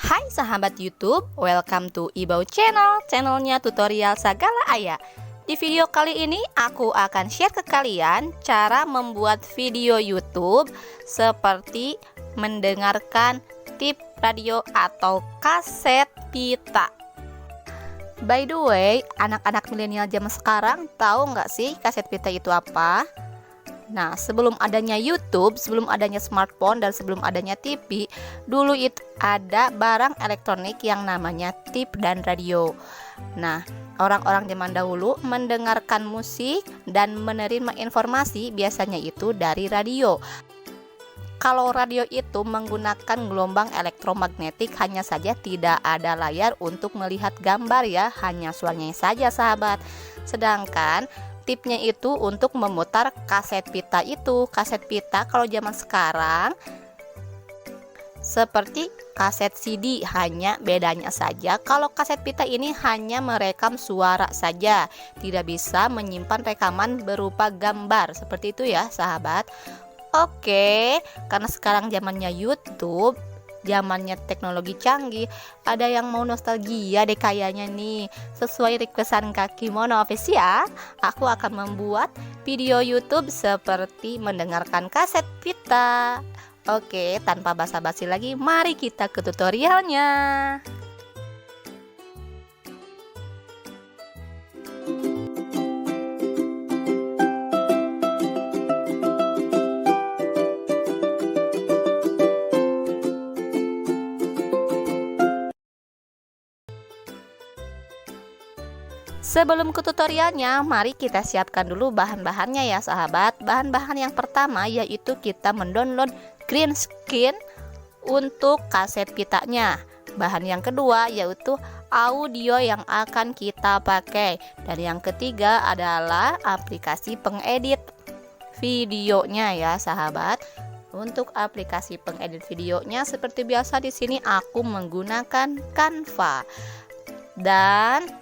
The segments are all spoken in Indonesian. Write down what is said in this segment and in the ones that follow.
Hai sahabat YouTube, welcome to Ibau Channel, channelnya tutorial segala ayah. Di video kali ini aku akan share ke kalian cara membuat video YouTube seperti mendengarkan tip radio atau kaset pita. By the way, anak-anak milenial zaman sekarang tahu nggak sih kaset pita itu apa? Nah, sebelum adanya YouTube, sebelum adanya smartphone, dan sebelum adanya TV, dulu itu ada barang elektronik yang namanya tip dan radio. Nah, orang-orang zaman dahulu mendengarkan musik dan menerima informasi biasanya itu dari radio. Kalau radio itu menggunakan gelombang elektromagnetik, hanya saja tidak ada layar untuk melihat gambar ya, hanya suaranya saja sahabat. Sedangkan tipnya itu untuk memutar kaset pita itu. Kaset pita kalau zaman sekarang seperti kaset CD, hanya bedanya saja kalau kaset pita ini hanya merekam suara saja, tidak bisa menyimpan rekaman berupa gambar. Seperti itu ya sahabat. Oke, karena sekarang zamannya YouTube, zamannya teknologi canggih, ada yang mau nostalgia deh kayaknya nih. Sesuai requestan Kak Kimono Official, aku akan membuat video YouTube seperti mendengarkan kaset pita. Oke, tanpa basa-basi lagi, mari kita ke tutorialnya. Sebelum ke tutorialnya, mari kita siapkan dulu bahan-bahannya ya sahabat. Bahan-bahan yang pertama yaitu kita mendownload green screen untuk kaset pitanya. Bahan yang kedua yaitu audio yang akan kita pakai. Dan yang ketiga adalah aplikasi pengedit videonya ya sahabat. Untuk aplikasi pengedit videonya seperti biasa di sini aku menggunakan Canva. Dan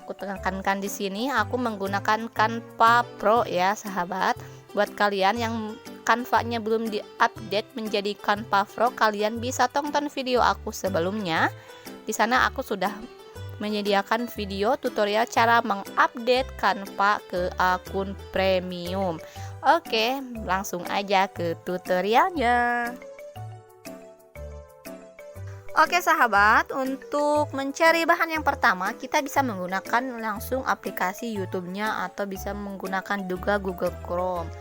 aku tekankan di sini aku menggunakan Canva Pro ya sahabat. Buat kalian yang Canva-nya belum diupdate menjadi Canva Pro, kalian bisa tonton video aku sebelumnya. Di sana aku sudah menyediakan video tutorial cara mengupdate Canva ke akun premium. Oke, langsung aja ke tutorialnya. Oke sahabat, untuk mencari bahan yang pertama kita bisa menggunakan langsung aplikasi YouTube-nya atau bisa menggunakan juga Google Chrome.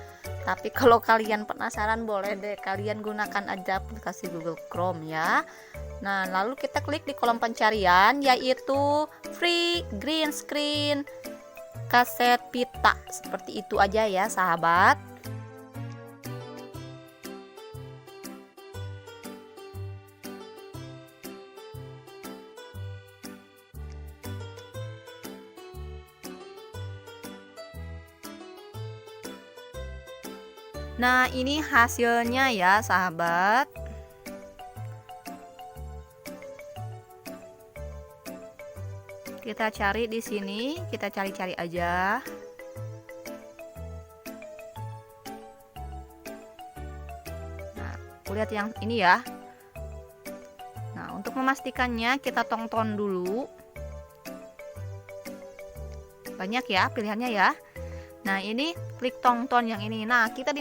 Tapi kalau kalian penasaran boleh deh kalian gunakan aja aplikasi Google Chrome ya. Nah, lalu kita klik di kolom pencarian yaitu free green screen kaset pita. Seperti itu aja ya sahabat. Nah, ini hasilnya ya, sahabat. Kita cari di sini, kita cari-cari aja. Nah, lihat yang ini ya. Nah, untuk memastikannya kita tonton dulu. Banyak ya pilihannya ya. Nah, ini klik tonton yang ini. Nah, kita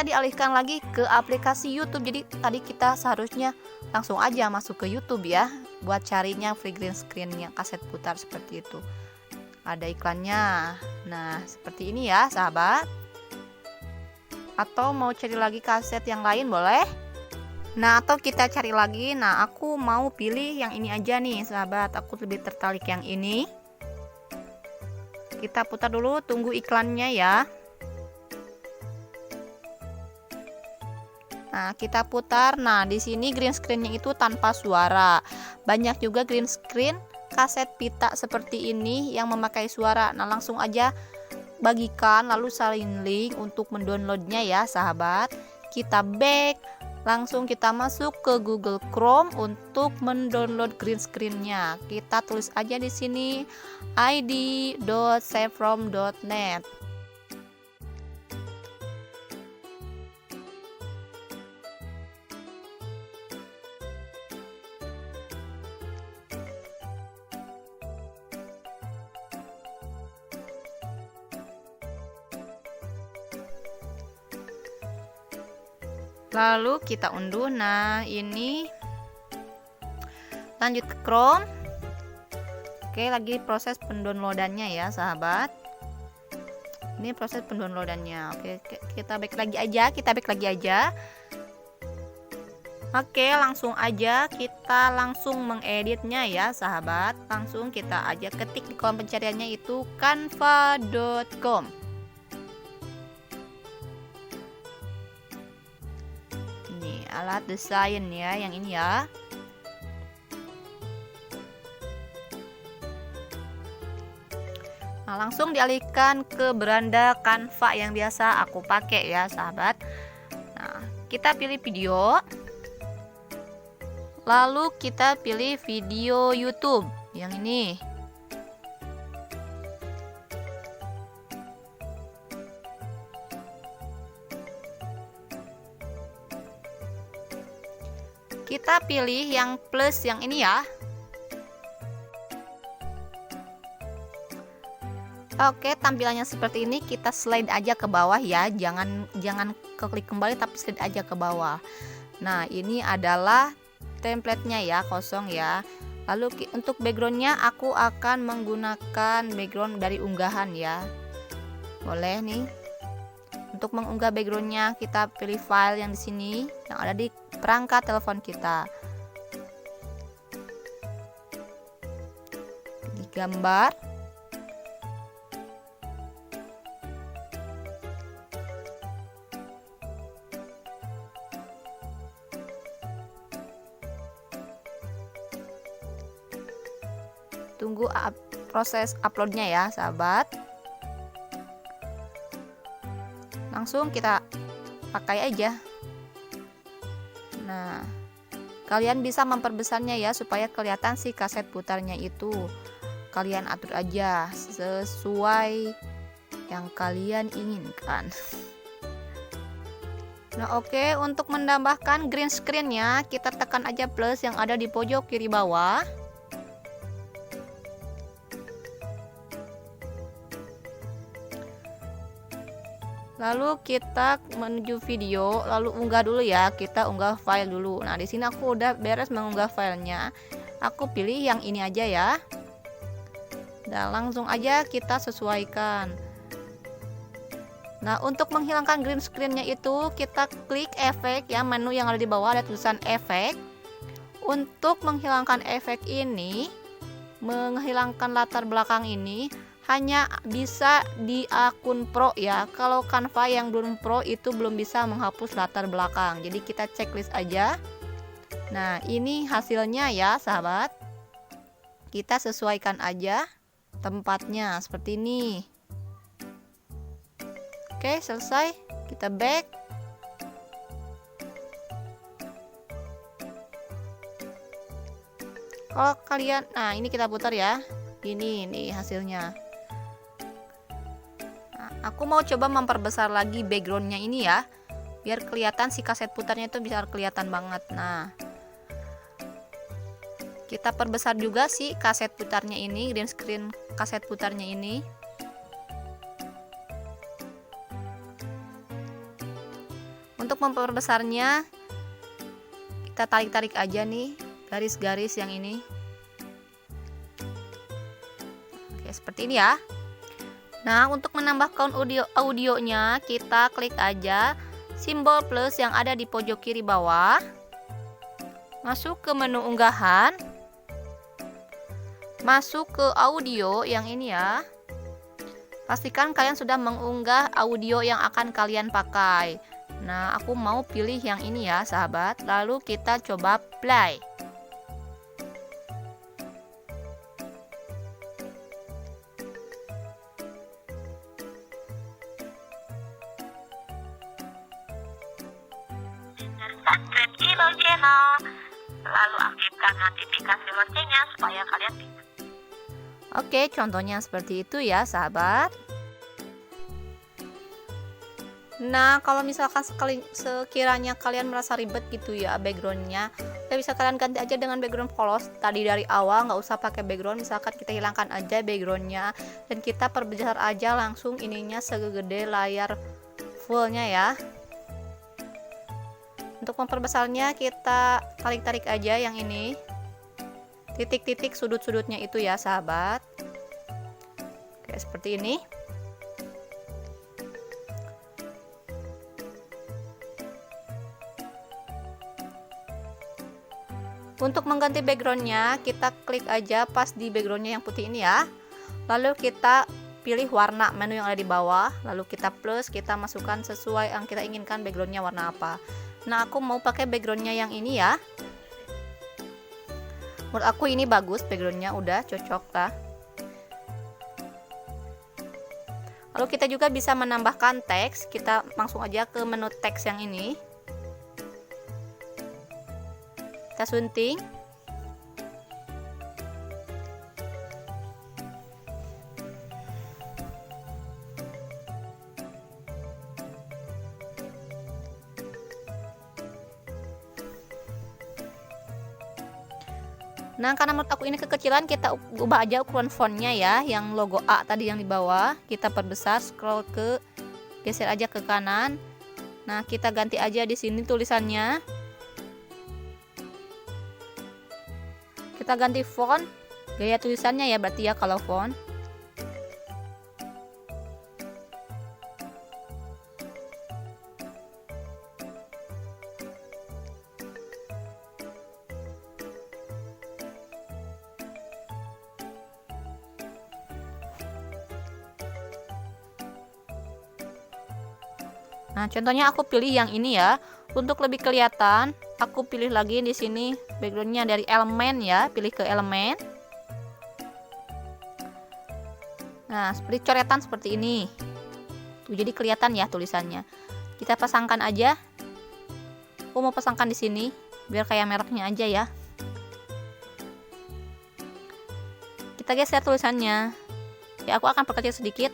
dialihkan lagi ke aplikasi YouTube. Jadi tadi kita seharusnya langsung aja masuk ke YouTube ya, buat carinya free green screen-nya kaset putar seperti itu. Ada iklannya. Nah, seperti ini ya, sahabat. Atau mau cari lagi kaset yang lain boleh. Nah, atau kita cari lagi. Nah, aku mau pilih yang ini aja nih, sahabat. Aku lebih tertarik yang ini. Kita putar dulu, tunggu iklannya ya. Nah, kita putar. Nah, di sini green screen-nya itu tanpa suara. Banyak juga green screen kaset pita seperti ini yang memakai suara. Nah, langsung aja bagikan lalu salin link untuk mendownloadnya ya, sahabat. Kita back, langsung kita masuk ke Google Chrome untuk mendownload green screen-nya. Kita tulis aja di sini id.savefrom.net. Lalu kita unduh. Nah, ini lanjut ke Chrome. Oke, lagi proses pendownloadannya ya sahabat. Ini proses pendownloadannya. Oke, kita back lagi aja. Oke, langsung aja kita langsung mengeditnya ya sahabat. Langsung kita aja ketik di kolom pencariannya itu canva.com. Ini alat desain ya, yang ini ya. Nah, langsung dialihkan ke beranda Canva yang biasa aku pakai ya sahabat. Nah, kita pilih video. Lalu kita pilih video YouTube yang ini. Kita pilih yang plus yang ini ya. Oke, tampilannya seperti ini. Kita slide aja ke bawah ya. Jangan klik kembali, tapi slide aja ke bawah. Nah, ini adalah templatenya ya, kosong ya. Lalu untuk backgroundnya aku akan menggunakan background dari unggahan ya. Boleh nih. Untuk mengunggah backgroundnya kita pilih file yang di sini yang ada di perangkat telepon kita. Pilih gambar. Tunggu proses uploadnya ya sahabat. Langsung kita pakai aja. Nah, kalian bisa memperbesarnya ya supaya kelihatan si kaset putarnya itu. Kalian atur aja sesuai yang kalian inginkan. Nah, oke, untuk menambahkan green screen-nya kita tekan aja plus yang ada di pojok kiri bawah. Lalu kita menuju video, lalu unggah dulu ya. Kita unggah file dulu. Nah, di sini aku udah beres mengunggah filenya. Aku pilih yang ini aja ya. Dan langsung aja kita sesuaikan. Nah, untuk menghilangkan green screen-nya itu kita klik efek ya, menu yang ada di bawah ada tulisan efek. Untuk menghilangkan efek ini, menghilangkan latar belakang ini hanya bisa di akun Pro ya. Kalau Canva yang belum Pro itu belum bisa menghapus latar belakang. Jadi kita checklist aja. Nah, ini hasilnya ya sahabat. Kita sesuaikan aja tempatnya seperti ini. Oke, selesai. Kita back. Kalau kalian, nah ini kita putar ya. Ini hasilnya. Aku mau coba memperbesar lagi backgroundnya ini ya, biar kelihatan si kaset putarnya itu bisa kelihatan banget. Nah, kita perbesar juga si kaset putarnya ini, green screen kaset putarnya ini. Untuk memperbesarnya kita tarik-tarik aja nih garis-garis yang ini. Oke, seperti ini ya. Nah, untuk menambahkan audionya kita klik aja simbol plus yang ada di pojok kiri bawah. Masuk ke menu unggahan. Masuk ke audio yang ini ya. Pastikan kalian sudah mengunggah audio yang akan kalian pakai. Nah, aku mau pilih yang ini ya, sahabat. Lalu kita coba play. Subscribe Ibau Channel, lalu aktifkan notifikasi loncengnya supaya kalian bisa. Oke, contohnya seperti itu ya sahabat. Nah, kalau misalkan sekiranya kalian merasa ribet gitu ya backgroundnya, ya bisa kalian ganti aja dengan background polos tadi dari awal, nggak usah pakai background. Misalkan kita hilangkan aja backgroundnya dan kita perbesar aja langsung ininya segede layar fullnya ya. Untuk memperbesarnya kita tarik-tarik aja yang ini, titik-titik sudut-sudutnya itu ya sahabat. Kayak seperti ini. Untuk mengganti backgroundnya, kita klik aja pas di backgroundnya yang putih ini ya. Lalu kita pilih warna menu yang ada di bawah, lalu kita plus, kita masukkan sesuai yang kita inginkan backgroundnya warna apa. Nah, aku mau pakai backgroundnya yang ini ya. Menurut aku ini bagus backgroundnya, udah cocok lah. Lalu kita juga bisa menambahkan teks. Kita langsung aja ke menu teks yang ini. Kita sunting. Nah, karena menurut aku ini kekecilan, kita ubah aja ukuran fontnya ya. Yang logo A tadi yang di bawah, kita perbesar, scroll ke, geser aja ke kanan. Nah, kita ganti aja di sini tulisannya. Kita ganti font, gaya tulisannya ya berarti ya kalau font. Nah, contohnya aku pilih yang ini ya. Untuk lebih kelihatan, aku pilih lagi di sini backgroundnya dari elemen ya, pilih ke elemen. Nah, seperti coretan seperti ini. Tuh, jadi kelihatan ya tulisannya. Kita pasangkan aja. Aku mau pasangkan di sini biar kayak mereknya aja ya. Kita geser tulisannya. Ya, aku akan perkecil sedikit.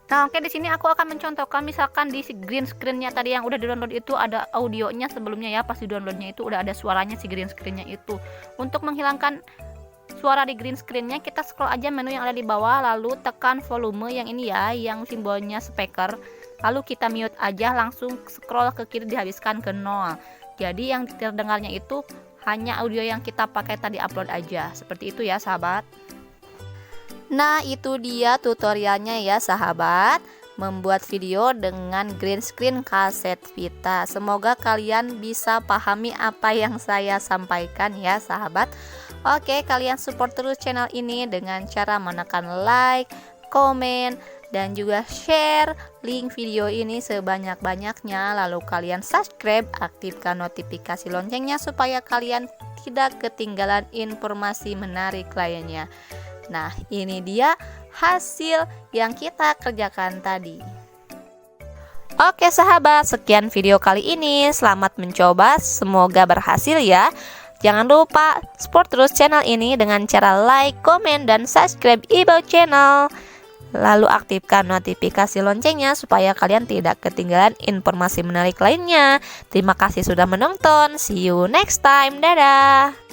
Nah, oke, di sini aku akan mencontohkan misalkan di si green screen-nya tadi yang udah di-download itu ada audionya sebelumnya ya, pas di downloadnya itu udah ada suaranya si green screen-nya itu. Untuk menghilangkan suara di green screen-nya, kita scroll aja menu yang ada di bawah, lalu tekan volume yang ini ya, yang simbolnya speaker. Lalu kita mute aja, langsung scroll ke kiri dihabiskan ke 0. Jadi yang terdengarnya itu hanya audio yang kita pakai tadi upload aja. Seperti itu ya sahabat. Nah, itu dia tutorialnya ya sahabat, membuat video dengan green screen kaset Vita. Semoga kalian bisa pahami apa yang saya sampaikan ya sahabat. Oke, kalian support terus channel ini dengan cara menekan like, komen, dan juga share link video ini sebanyak-banyaknya. Lalu kalian subscribe, aktifkan notifikasi loncengnya supaya kalian tidak ketinggalan informasi menarik lainnya. Nah, ini dia hasil yang kita kerjakan tadi. Oke sahabat, sekian video kali ini. Selamat mencoba, semoga berhasil ya. Jangan lupa support terus channel ini dengan cara like, komen, dan subscribe Ibau Channel. Lalu aktifkan notifikasi loncengnya supaya kalian tidak ketinggalan informasi menarik lainnya. Terima kasih sudah menonton. See you next time. Dadah.